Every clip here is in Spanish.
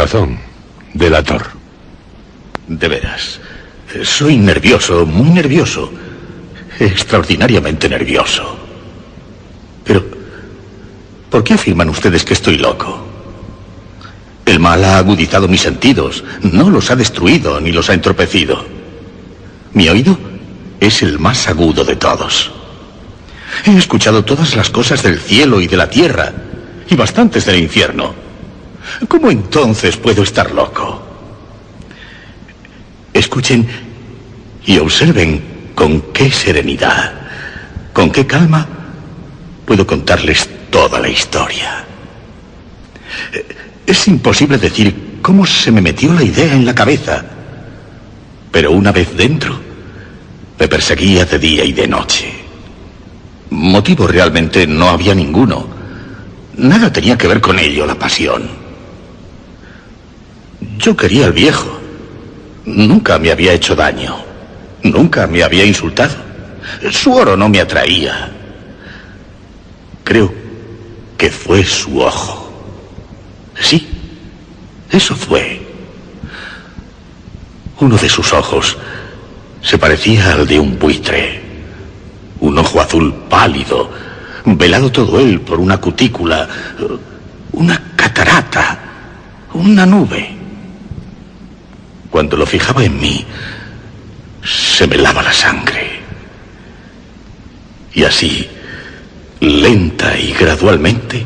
razón, delator. De veras. Soy nervioso, muy nervioso. Extraordinariamente nervioso. Pero, ¿por qué afirman ustedes que estoy loco? El mal ha agudizado mis sentidos. No los ha destruido ni los ha entorpecido. Mi oído es el más agudo de todos. He escuchado todas las cosas del cielo y de la tierra, y bastantes del infierno. ¿Cómo entonces puedo estar loco? Escuchen y observen con qué serenidad, con qué calma puedo contarles toda la historia. Es imposible decir cómo se me metió la idea en la cabeza, pero una vez dentro, me perseguía de día y de noche. Motivo realmente no había ninguno. Nada tenía que ver con ello la pasión. Yo quería al viejo. Nunca me había hecho daño. Nunca me había insultado. Su oro no me atraía. Creo que fue su ojo. Sí, eso fue. Uno de sus ojos se parecía al de un buitre. Un ojo azul pálido, velado todo él por una cutícula, una catarata, una nube. Cuando lo fijaba en mí, se me helaba la sangre. Y así, lenta y gradualmente,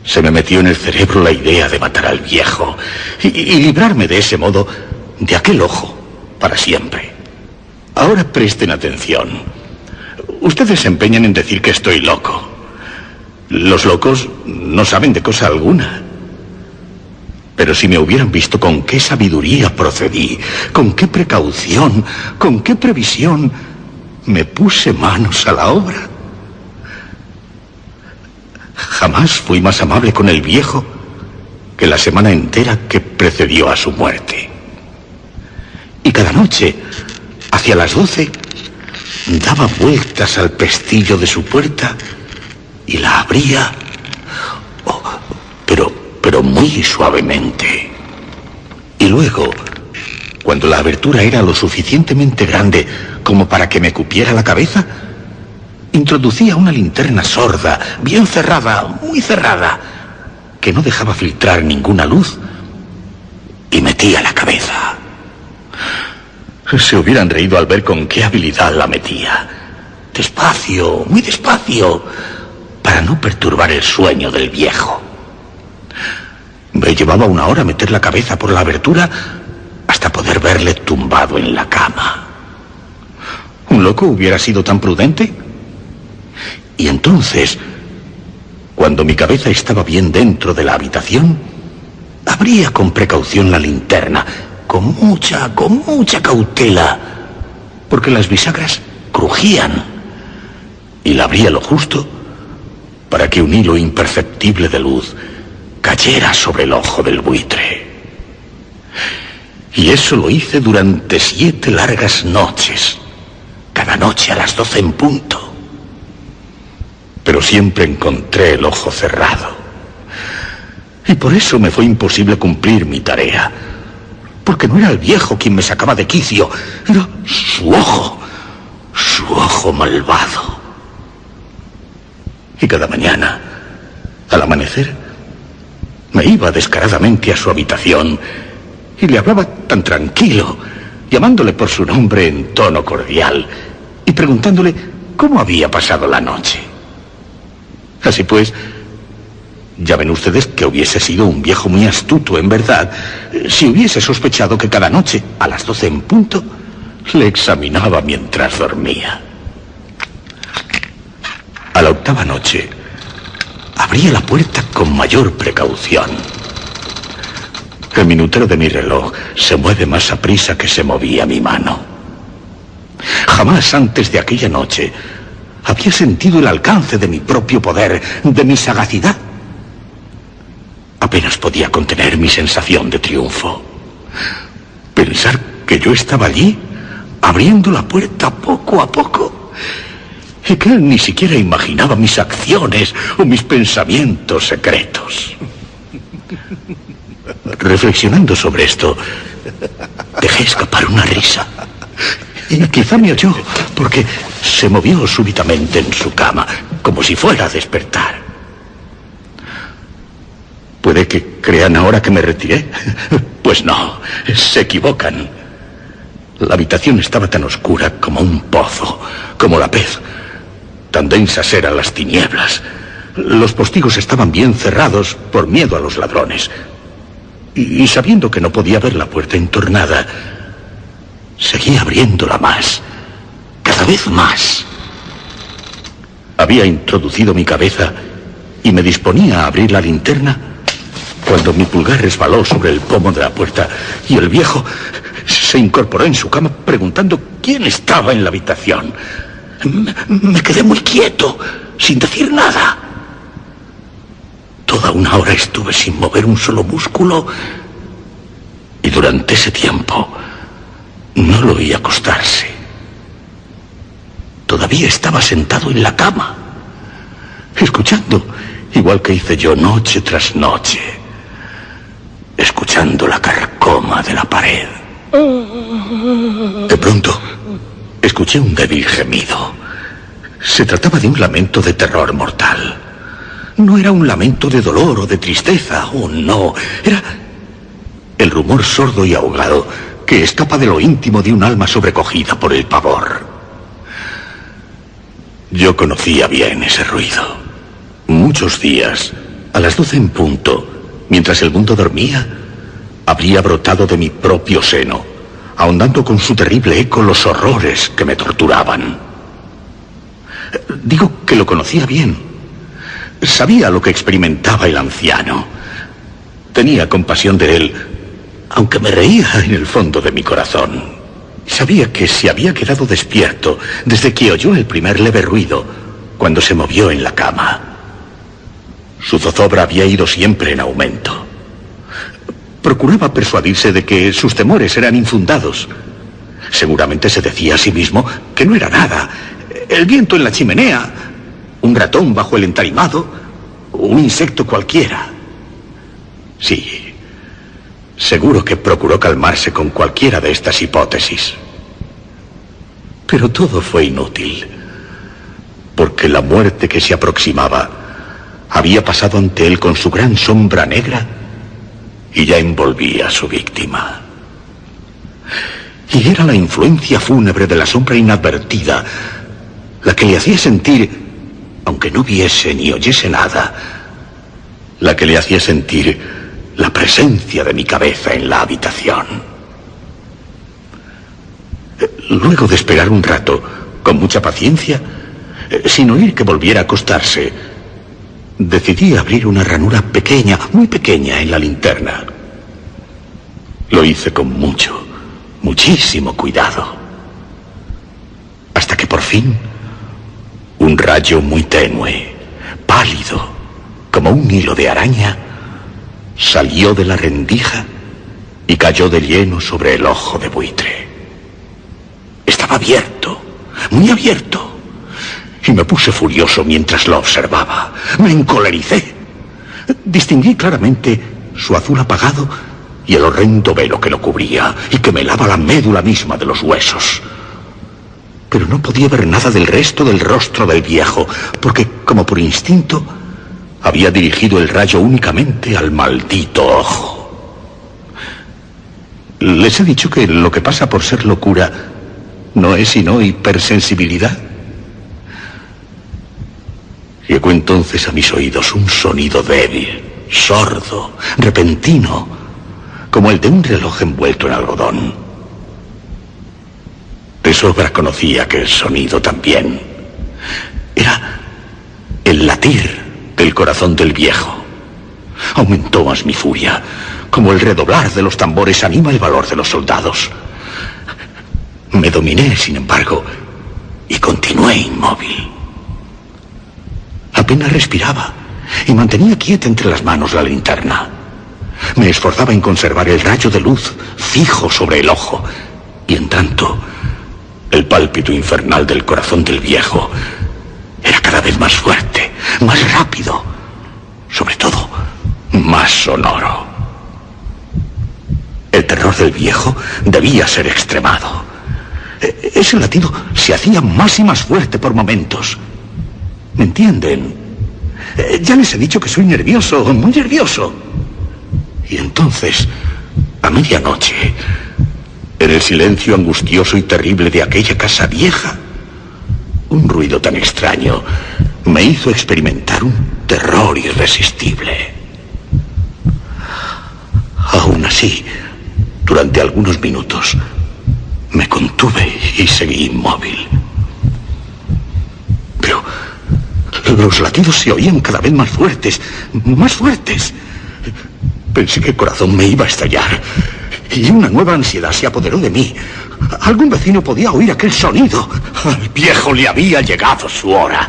se me metió en el cerebro la idea de matar al viejo y librarme de ese modo de aquel ojo para siempre. Ahora presten atención. Ustedes se empeñan en decir que estoy loco. Los locos no saben de cosa alguna. Pero si me hubieran visto con qué sabiduría procedí, con qué precaución, con qué previsión me puse manos a la obra. Jamás fui más amable con el viejo que la semana entera que precedió a su muerte. Y cada noche, hacia las 12, daba vueltas al pestillo de su puerta y la abría, pero muy suavemente. Y luego, cuando la abertura era lo suficientemente grande como para que me cupiera la cabeza, introducía una linterna sorda, bien cerrada, muy cerrada, que no dejaba filtrar ninguna luz, y metía la cabeza. Se hubieran reído al ver con qué habilidad la metía. Despacio, muy despacio, para no perturbar el sueño del viejo. Me llevaba 1 hora meter la cabeza por la abertura hasta poder verle tumbado en la cama. ¿Un loco hubiera sido tan prudente? Y entonces, cuando mi cabeza estaba bien dentro de la habitación, abría con precaución la linterna, con mucha cautela, porque las bisagras crujían, y la abría lo justo para que un hilo imperceptible de luz cayera sobre el ojo del buitre. Y eso lo hice durante 7 largas noches, cada noche a las 12 en punto. Pero siempre encontré el ojo cerrado. Y por eso me fue imposible cumplir mi tarea. Porque no era el viejo quien me sacaba de quicio, era su ojo malvado. Y cada mañana, al amanecer, me iba descaradamente a su habitación y le hablaba tan tranquilo, llamándole por su nombre en tono cordial y preguntándole cómo había pasado la noche. Así pues, ya ven ustedes que hubiese sido un viejo muy astuto, en verdad, si hubiese sospechado que cada noche, a las 12 en punto, le examinaba mientras dormía. A la 8ª noche, abría la puerta con mayor precaución. El minutero de mi reloj se mueve más aprisa que se movía mi mano. Jamás antes de aquella noche había sentido el alcance de mi propio poder, de mi sagacidad. Apenas podía contener mi sensación de triunfo. Pensar que yo estaba allí, abriendo la puerta poco a poco, y que él ni siquiera imaginaba mis acciones o mis pensamientos secretos. Reflexionando sobre esto, dejé escapar una risa. Y quizá me oyó, porque se movió súbitamente en su cama, como si fuera a despertar. ¿Puede que crean ahora que me retiré? Pues no, se equivocan. La habitación estaba tan oscura como un pozo, como la pez. Tan densas eran las tinieblas. Los postigos estaban bien cerrados por miedo a los ladrones. Y sabiendo que no podía ver la puerta entornada, seguía abriéndola más, cada vez más. Había introducido mi cabeza y me disponía a abrir la linterna cuando mi pulgar resbaló sobre el pomo de la puerta y el viejo se incorporó en su cama preguntando quién estaba en la habitación. Me quedé muy quieto, sin decir nada. Toda una hora estuve sin mover un solo músculo y durante ese tiempo no lo oí acostarse. Todavía estaba sentado en la cama, escuchando, igual que hice yo noche tras noche, escuchando la carcoma de la pared. De pronto, escuché un débil gemido. Se trataba de un lamento de terror mortal. No era un lamento de dolor o de tristeza, oh no, era el rumor sordo y ahogado que escapa de lo íntimo de un alma sobrecogida por el pavor. Yo conocía bien ese ruido. Muchos días, a las 12 en punto, mientras el mundo dormía, habría brotado de mi propio seno, ahondando con su terrible eco los horrores que me torturaban. Digo que lo conocía bien. Sabía lo que experimentaba el anciano. Tenía compasión de él, aunque me reía en el fondo de mi corazón. Sabía que se había quedado despierto desde que oyó el primer leve ruido, cuando se movió en la cama. Su zozobra había ido siempre en aumento. Procuraba persuadirse de que sus temores eran infundados. Seguramente se decía a sí mismo que no era nada. El viento en la chimenea, un ratón bajo el entarimado, un insecto cualquiera. Sí, seguro que procuró calmarse con cualquiera de estas hipótesis. Pero todo fue inútil, porque la muerte que se aproximaba había pasado ante él con su gran sombra negra y ya envolvía a su víctima. Y era la influencia fúnebre de la sombra inadvertida la que le hacía sentir, aunque no viese ni oyese nada, la que le hacía sentir la presencia de mi cabeza en la habitación. Luego de esperar un rato, con mucha paciencia, sin oír que volviera a acostarse, decidí abrir una ranura pequeña, muy pequeña en la linterna. Lo hice con muchísimo cuidado. Hasta que por fin, un rayo muy tenue, pálido, como un hilo de araña, salió de la rendija y cayó de lleno sobre el ojo de buitre. Estaba abierto, muy abierto, y me puse furioso mientras lo observaba. Me encolericé. Distinguí claramente su azul apagado y el horrendo velo que lo cubría y que me helaba la médula misma de los huesos. Pero no podía ver nada del resto del rostro del viejo, porque, como por instinto, había dirigido el rayo únicamente al maldito ojo. Les he dicho que lo que pasa por ser locura no es sino hipersensibilidad. Llegó entonces a mis oídos un sonido débil, sordo, repentino, como el de un reloj envuelto en algodón. De sobra conocía aquel sonido también. Era el latir del corazón del viejo. Aumentó más mi furia, como el redoblar de los tambores anima el valor de los soldados. Me dominé, sin embargo, y continué inmóvil. Apenas respiraba y mantenía quieta entre las manos la linterna. Me esforzaba en conservar el rayo de luz fijo sobre el ojo, y en tanto, el pálpito infernal del corazón del viejo era cada vez más fuerte, más rápido, sobre todo, más sonoro. del viejo debía ser extremado. Ese latido se hacía más y más fuerte por momentos. ¿Me entienden? Ya les he dicho que soy nervioso, muy nervioso. Y entonces, a medianoche, en el silencio angustioso y terrible de aquella casa vieja, un ruido tan extraño me hizo experimentar un terror irresistible. Aún así, durante algunos minutos, me contuve y seguí inmóvil. Pero los latidos se oían cada vez más fuertes, más fuertes. Pensé que el corazón me iba a estallar y una nueva ansiedad se apoderó de mí. Algún vecino podía oír aquel sonido. Al viejo le había llegado su hora.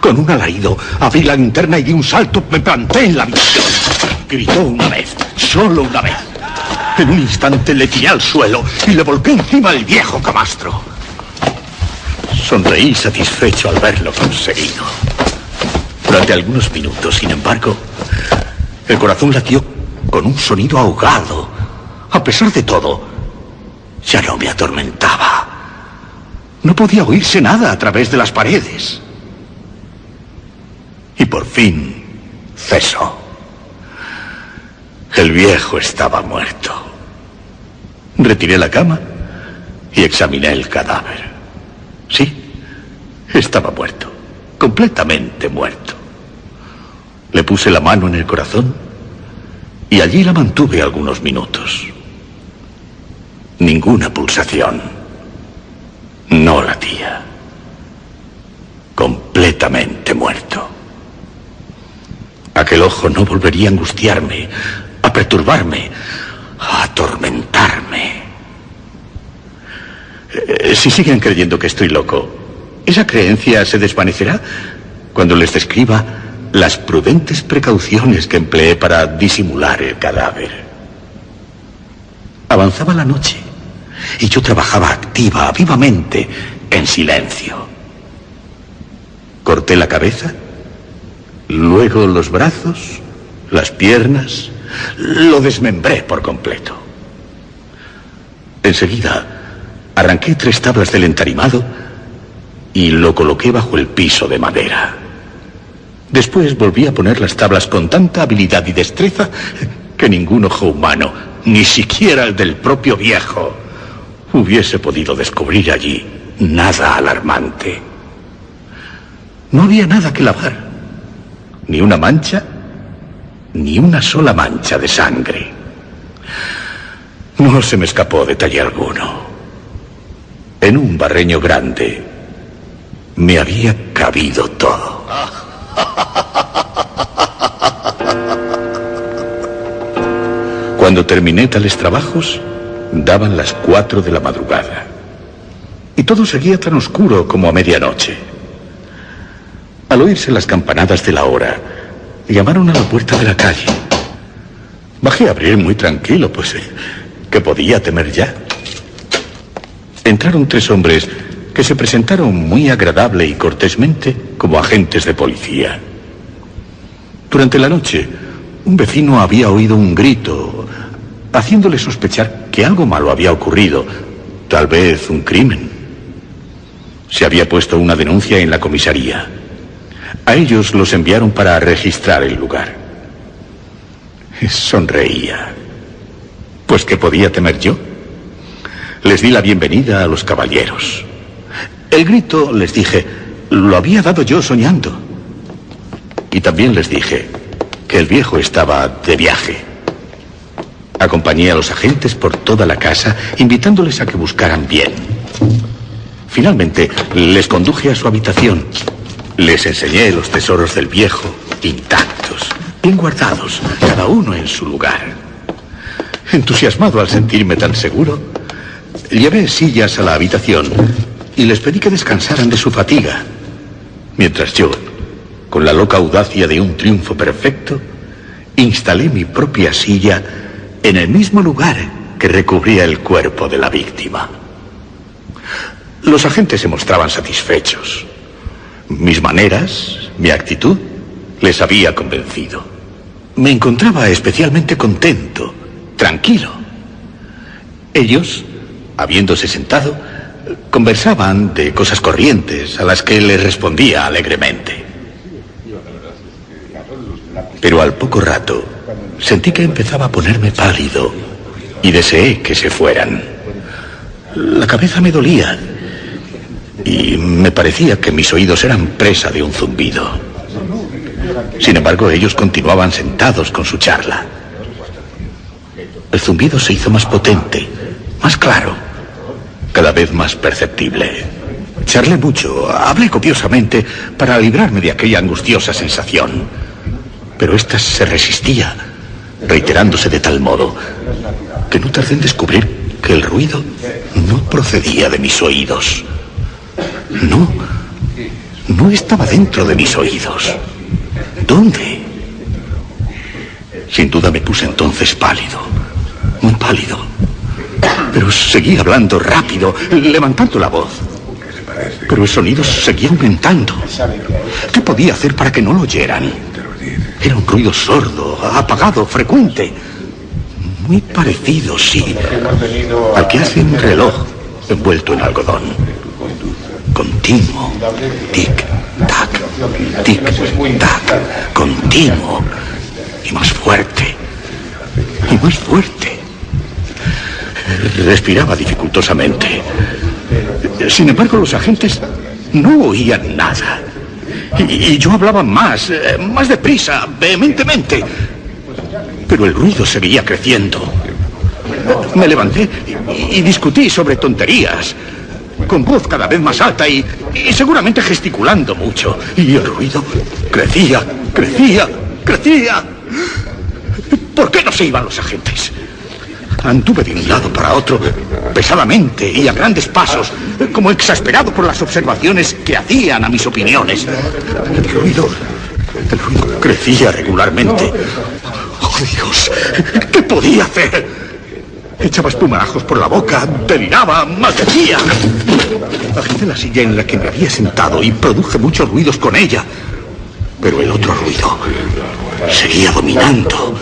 Con un alarido abrí la linterna y di un salto. Me planté en la habitación. Gritó una vez, solo una vez. En un instante le tiré al suelo y le volqué encima al viejo camastro. Sonreí satisfecho al verlo conseguido. Durante algunos minutos, sin embargo, el corazón latió con un sonido ahogado. A pesar de todo, ya no me atormentaba. No podía oírse nada a través de las paredes. Y por fin cesó. El viejo estaba muerto. Retiré la cama y examiné el cadáver. Sí, estaba muerto, completamente muerto. Le puse la mano en el corazón y allí la mantuve algunos minutos. Ninguna pulsación. No latía. Completamente muerto. Aquel ojo no volvería a angustiarme, a perturbarme, a atormentarme. Si siguen creyendo que estoy loco, esa creencia se desvanecerá cuando les describa las prudentes precauciones que empleé para disimular el cadáver. Avanzaba la noche y yo trabajaba activa, vivamente, en silencio. Corté la cabeza, luego los brazos, las piernas, lo desmembré por completo. Enseguida arranqué 3 tablas del entarimado y lo coloqué bajo el piso de madera. Después volví a poner las tablas con tanta habilidad y destreza que ningún ojo humano, ni siquiera el del propio viejo, hubiese podido descubrir allí nada alarmante. No había nada que lavar, ni una mancha, ni una sola mancha de sangre. No se me escapó detalle alguno. En un barreño grande me había cabido todo. Cuando terminé tales trabajos, daban las 4 de la madrugada. Y todo seguía tan oscuro como a medianoche. Al oírse las campanadas de la hora, llamaron a la puerta de la calle. Bajé a abrir muy tranquilo, pues, ¿qué podía temer ya? Entraron 3 hombres que se presentaron muy agradable y cortésmente como agentes de policía. Durante la noche, un vecino había oído un grito, haciéndole sospechar que algo malo había ocurrido, tal vez un crimen. Se había puesto una denuncia en la comisaría. A ellos los enviaron para registrar el lugar. Sonreía. Pues ¿qué podía temer yo? Les di la bienvenida a los caballeros. El grito, les dije, lo había dado yo soñando. Y también les dije que el viejo estaba de viaje. Acompañé a los agentes por toda la casa, invitándoles a que buscaran bien. Finalmente, les conduje a su habitación. Les enseñé los tesoros del viejo, intactos, bien guardados, cada uno en su lugar. Entusiasmado al sentirme tan seguro, llevé sillas a la habitación y les pedí que descansaran de su fatiga, mientras yo, con la loca audacia de un triunfo perfecto, instalé mi propia silla en el mismo lugar que recubría el cuerpo de la víctima. Los agentes se mostraban satisfechos. Mis maneras, mi actitud, les había convencido. Me encontraba especialmente contento, tranquilo. Ellos, habiéndose sentado, conversaban de cosas corrientes a las que les respondía alegremente. Pero al poco rato sentí que empezaba a ponerme pálido y deseé que se fueran. La cabeza me dolía y me parecía que mis oídos eran presa de un zumbido. Sin embargo, ellos continuaban sentados con su charla. El zumbido se hizo más potente, más claro, cada vez más perceptible. Charlé mucho, hablé copiosamente para librarme de aquella angustiosa sensación. Pero ésta se resistía, reiterándose de tal modo que no tardé en descubrir que el ruido no procedía de mis oídos. No estaba dentro de mis oídos. ¿Dónde? Sin duda me puse entonces pálido, muy pálido. Pero seguí hablando rápido, levantando la voz. Pero el sonido seguía aumentando. ¿Qué podía hacer para que no lo oyeran? Era un ruido sordo, apagado, frecuente. Muy parecido, sí, al que hace un reloj envuelto en algodón. Continuo. Tic-tac, tic-tac. Continuo. Y más fuerte. Y más fuerte. Respiraba dificultosamente. Sin embargo, los agentes no oían nada. Y yo hablaba más deprisa, vehementemente. Pero el ruido seguía creciendo. Me levanté y discutí sobre tonterías, con voz cada vez más alta y seguramente gesticulando mucho. Y el ruido crecía. ¿Por qué no se iban los agentes? Anduve de un lado para otro, pesadamente y a grandes pasos, como exasperado por las observaciones que hacían a mis opiniones. El ruido crecía regularmente. ¡Oh, Dios! ¿Qué podía hacer? Echaba espumarajos por la boca, deliraba, maldecía. Agité la silla en la que me había sentado y produje muchos ruidos con ella. Pero el otro ruido seguía dominando,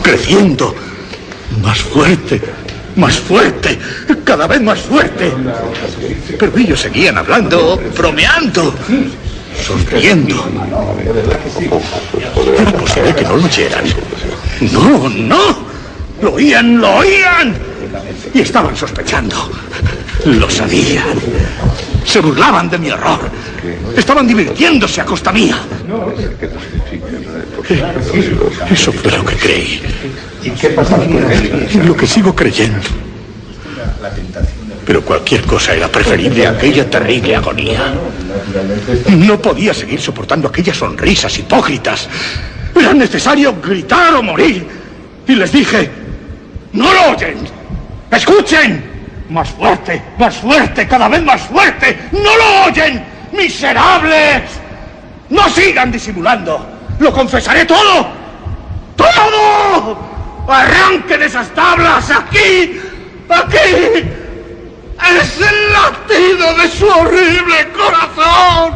creciendo. Más fuerte, cada vez más fuerte. Pero ellos seguían hablando, bromeando, sonriendo. Era posible que no lo oyeran. No, lo oían. Y estaban sospechando. Lo sabían. Se burlaban de mi horror. Estaban divirtiéndose a costa mía. Eso fue lo que creí. Lo que sigo creyendo. Pero cualquier cosa era preferible a aquella terrible agonía. No podía seguir soportando aquellas sonrisas hipócritas. Era necesario gritar o morir. Y les dije: ¡no lo oyen! ¡Escuchen! Más fuerte, cada vez más fuerte. ¡No lo oyen! ¡Miserables! ¡No sigan disimulando! ¡Lo confesaré todo! ¡Todo! ¡Arranquen esas tablas! ¡Aquí! ¡Es el latido de su horrible corazón!